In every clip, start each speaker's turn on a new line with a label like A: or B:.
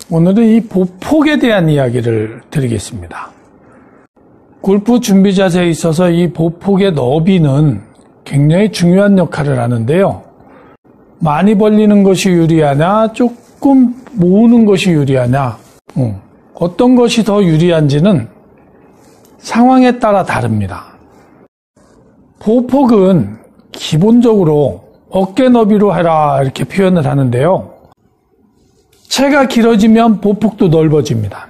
A: 오늘은 이 보폭에 대한 이야기를 드리겠습니다. 골프 준비 자세에 있어서 이 보폭의 너비는 굉장히 중요한 역할을 하는데요. 많이 벌리는 것이 유리하냐, 조금 모으는 것이 유리하냐, 어떤 것이 더 유리한지는 상황에 따라 다릅니다. 보폭은 기본적으로 어깨 너비로 해라 이렇게 표현을 하는데요. 채가 길어지면 보폭도 넓어집니다.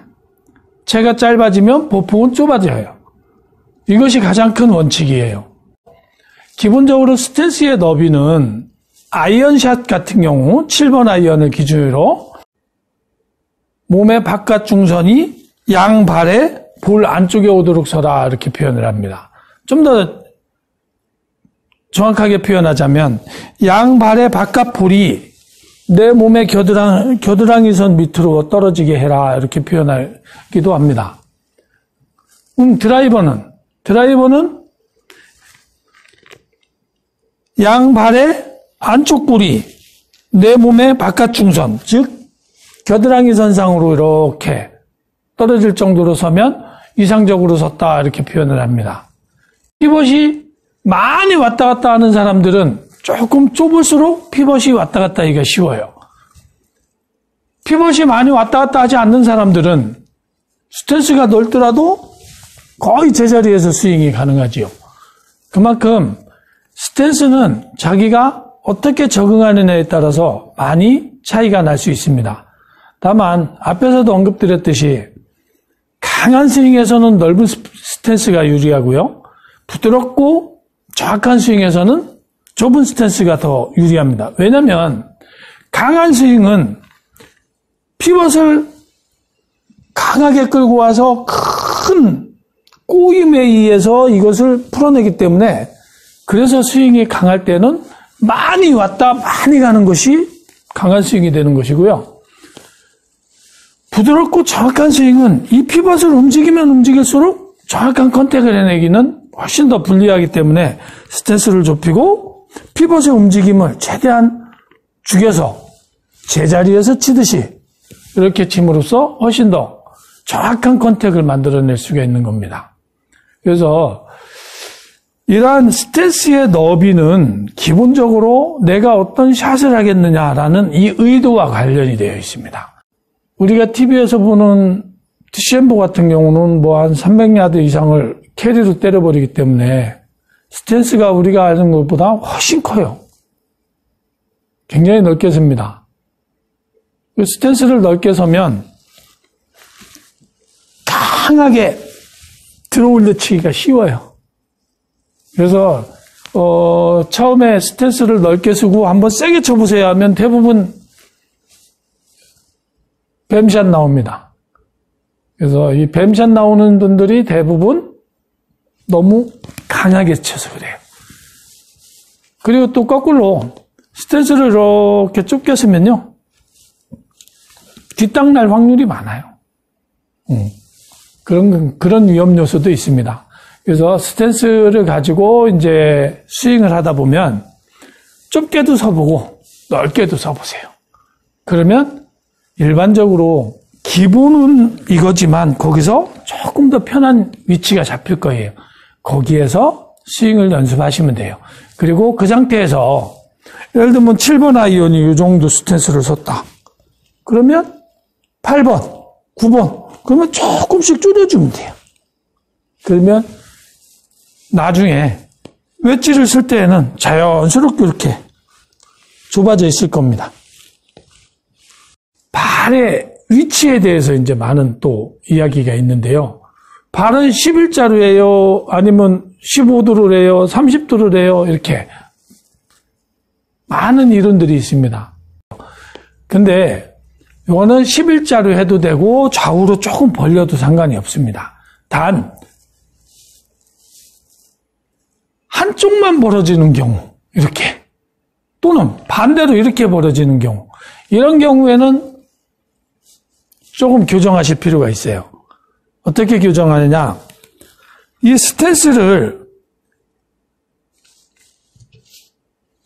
A: 채가 짧아지면 보폭은 좁아져요. 이것이 가장 큰 원칙이에요. 기본적으로 스탠스의 너비는 아이언샷 같은 경우 7번 아이언을 기준으로 몸의 바깥 중선이 양발에 볼 안쪽에 오도록 서라 이렇게 표현을 합니다. 좀 더 정확하게 표현하자면 양발의 바깥 볼이 내 몸의 겨드랑이 선 밑으로 떨어지게 해라 이렇게 표현하기도 합니다. 드라이버는 양발의 안쪽 볼이 내 몸의 바깥 중선, 즉 겨드랑이 선상으로 이렇게 떨어질 정도로 서면 이상적으로 섰다 이렇게 표현을 합니다. 피벗이 많이 왔다 갔다 하는 사람들은 조금 좁을수록 피벗이 왔다 갔다 하기가 쉬워요. 피벗이 많이 왔다 갔다 하지 않는 사람들은 스탠스가 넓더라도 거의 제자리에서 스윙이 가능하지요. 그만큼 스탠스는 자기가 어떻게 적응하느냐에 따라서 많이 차이가 날 수 있습니다. 다만 앞에서도 언급드렸듯이 강한 스윙에서는 넓은 스탠스가 유리하고요. 부드럽고 정확한 스윙에서는 좁은 스탠스가 더 유리합니다. 왜냐하면 강한 스윙은 피벗을 강하게 끌고 와서 큰 꼬임에 의해서 이것을 풀어내기 때문에 그래서 스윙이 강할 때는 많이 왔다 많이 가는 것이 강한 스윙이 되는 것이고요. 부드럽고 정확한 스윙은 이 피벗을 움직이면 움직일수록 정확한 컨택을 해내기는 훨씬 더 불리하기 때문에 스탠스를 좁히고 피벗의 움직임을 최대한 죽여서 제자리에서 치듯이 이렇게 침으로써 훨씬 더 정확한 컨택을 만들어낼 수가 있는 겁니다. 그래서 이러한 스탠스의 너비는 기본적으로 내가 어떤 샷을 하겠느냐라는 이 의도와 관련이 되어 있습니다. 우리가 TV에서 보는 디셈버 같은 경우는 뭐 한 300야드 이상을 캐리로 때려버리기 때문에 스탠스가 우리가 아는 것보다 훨씬 커요. 굉장히 넓게 섭니다. 스탠스를 넓게 서면 강하게 들어올려 치기가 쉬워요. 그래서 처음에 스탠스를 넓게 쓰고 한번 세게 쳐보세요 하면 대부분 뱀샷 나옵니다. 그래서 이 뱀샷 나오는 분들이 대부분 너무 강하게 쳐서 그래요. 그리고 또 거꾸로 스탠스를 이렇게 좁게 쓰면요 뒷땅 날 확률이 많아요. 그런 위험 요소도 있습니다. 그래서 스탠스를 가지고 이제 스윙을 하다 보면 좁게도 서보고 넓게도 서보세요. 그러면 일반적으로 기본은 이거지만 거기서 조금 더 편한 위치가 잡힐 거예요. 거기에서 스윙을 연습하시면 돼요. 그리고 그 상태에서 예를 들면 7번 아이언이 이 정도 스탠스를 섰다. 그러면 8번, 9번 그러면 조금씩 줄여주면 돼요. 그러면 나중에 웨지를 쓸 때에는 자연스럽게 이렇게 좁아져 있을 겁니다. 발의 위치에 대해서 이제 많은 또 이야기가 있는데요. 발은 11자루예요? 아니면 15도를 해요? 30도를 해요? 이렇게 많은 이론들이 있습니다. 근데 이거는 11자루 해도 되고 좌우로 조금 벌려도 상관이 없습니다. 단 한쪽만 벌어지는 경우 이렇게 또는 반대로 이렇게 벌어지는 경우 이런 경우에는 조금 교정하실 필요가 있어요. 어떻게 교정하느냐? 이 스탠스를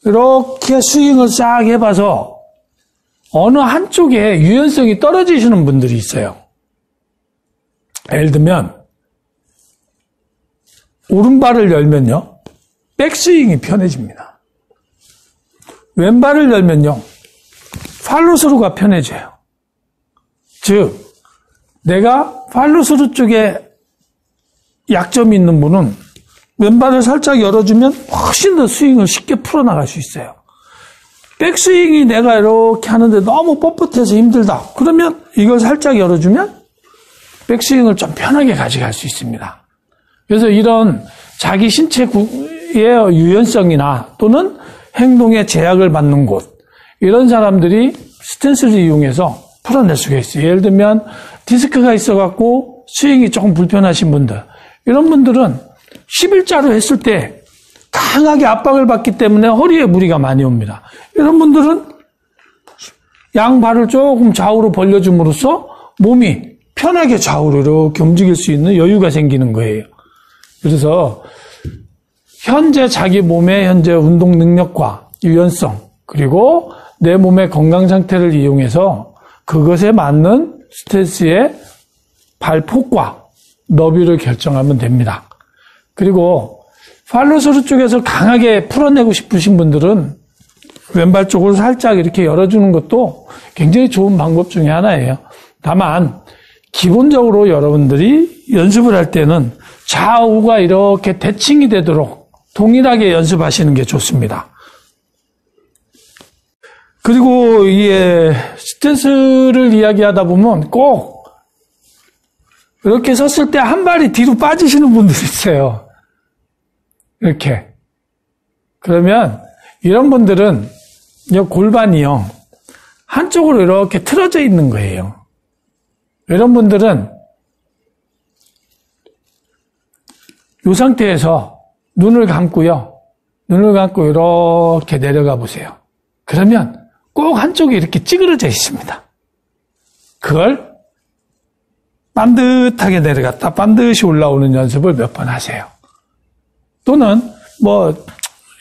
A: 이렇게 스윙을 싹 해봐서 어느 한쪽에 유연성이 떨어지시는 분들이 있어요. 예를 들면 오른발을 열면요, 백스윙이 편해집니다. 왼발을 열면요, 팔로스루가 편해져요. 즉, 내가 팔로스루 쪽에 약점이 있는 분은 왼발을 살짝 열어주면 훨씬 더 스윙을 쉽게 풀어나갈 수 있어요. 백스윙이 내가 이렇게 하는데 너무 뻣뻣해서 힘들다. 그러면 이걸 살짝 열어주면 백스윙을 좀 편하게 가져갈 수 있습니다. 그래서 이런 자기 신체의 유연성이나 또는 행동에 제약을 받는 곳, 이런 사람들이 스탠스를 이용해서 풀어낼 수가 있어요. 예를 들면 디스크가 있어갖고 스윙이 조금 불편하신 분들, 이런 분들은 11자로 했을 때 강하게 압박을 받기 때문에 허리에 무리가 많이 옵니다. 이런 분들은 양발을 조금 좌우로 벌려줌으로써 몸이 편하게 좌우로 이렇게 움직일 수 있는 여유가 생기는 거예요. 그래서 현재 자기 몸의 현재 운동 능력과 유연성, 그리고 내 몸의 건강 상태를 이용해서 그것에 맞는 스탠스의 발폭과 너비를 결정하면 됩니다. 그리고 팔로스루 쪽에서 강하게 풀어내고 싶으신 분들은 왼발 쪽으로 살짝 이렇게 열어주는 것도 굉장히 좋은 방법 중에 하나예요. 다만 기본적으로 여러분들이 연습을 할 때는 좌우가 이렇게 대칭이 되도록 동일하게 연습하시는 게 좋습니다. 그리고 이게 스탠스를 이야기하다 보면 꼭 이렇게 섰을 때 한 발이 뒤로 빠지시는 분들이 있어요. 이렇게. 그러면 이런 분들은 이 골반이요, 한쪽으로 이렇게 틀어져 있는 거예요. 이런 분들은 이 상태에서 눈을 감고요, 눈을 감고 이렇게 내려가 보세요. 그러면 꼭 한쪽이 이렇게 찌그러져 있습니다. 그걸 반듯하게 내려갔다 반드시 올라오는 연습을 몇 번 하세요. 또는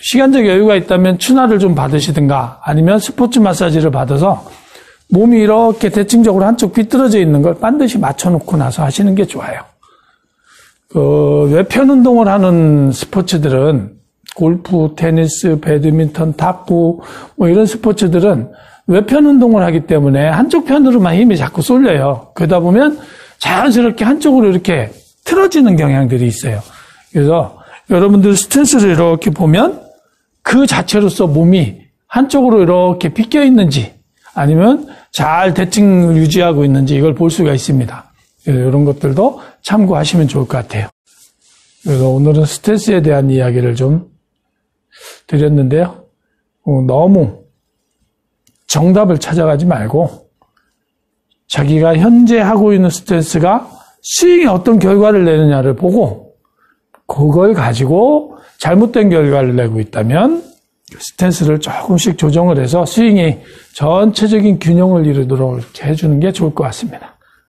A: 시간적 여유가 있다면 추나를 좀 받으시든가 아니면 스포츠 마사지를 받아서 몸이 이렇게 대칭적으로 한쪽 비뚤어져 있는 걸 반드시 맞춰놓고 나서 하시는 게 좋아요. 외편 운동을 하는 스포츠들은 골프, 테니스, 배드민턴, 탁구 이런 스포츠들은 외편 운동을 하기 때문에 한쪽 편으로만 힘이 자꾸 쏠려요. 그러다 보면 자연스럽게 한쪽으로 이렇게 틀어지는 경향들이 있어요. 그래서 여러분들 스탠스를 이렇게 보면 그 자체로서 몸이 한쪽으로 이렇게 비껴 있는지 아니면 잘 대칭을 유지하고 있는지 이걸 볼 수가 있습니다. 그래서 이런 것들도 참고하시면 좋을 것 같아요. 그래서 오늘은 스탠스에 대한 이야기를 좀 드렸는데요. 너무 정답을 찾아가지 말고 자기가 현재 하고 있는 스탠스가 스윙에 어떤 결과를 내느냐를 보고 그걸 가지고 잘못된 결과를 내고 있다면 스탠스를 조금씩 조정을 해서 스윙이 전체적인 균형을 이루도록 이렇게 해주는 게 좋을 것 같습니다.